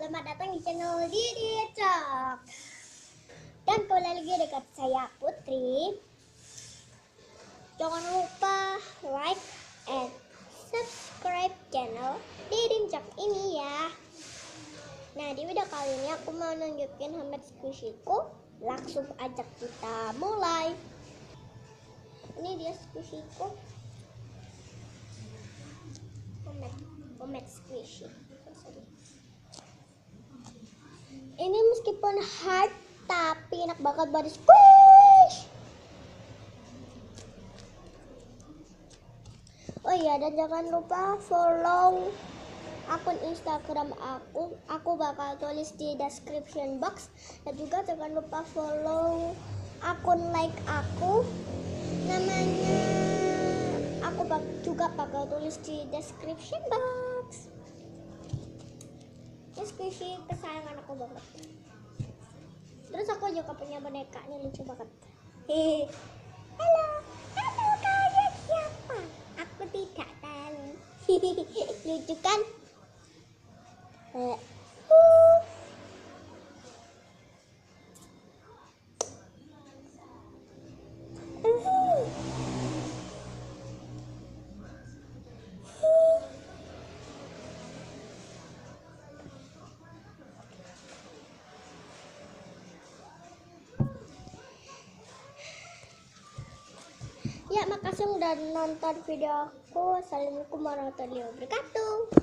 Selamat datang di channel Didi Talk. Dan kembali lagi dekat saya Putri. Jangan lupa like and subscribe channel Didi Talk ini ya. Nah, di video kali ini aku mau nunjukin Helmet Squishyku. Langsung ajak kita mulai. Ini dia squishyku. Helmet Squishy. Ini meskipun hard tapi enak banget buat squish. Oh iya, dan jangan lupa follow akun Instagram aku. Aku bakal tulis di description box. Dan juga jangan lupa follow akun like aku. Namanya aku juga bakal tulis di description box. Ini squishy kesayangan aku banget. Terus aku juga punya bonekanya, lucu banget. Hehe. Halo kalian siapa? Aku tidak tahu. Lucu kan? Ya, makasih udah nonton video aku. Assalamualaikum warahmatullahi wabarakatuh.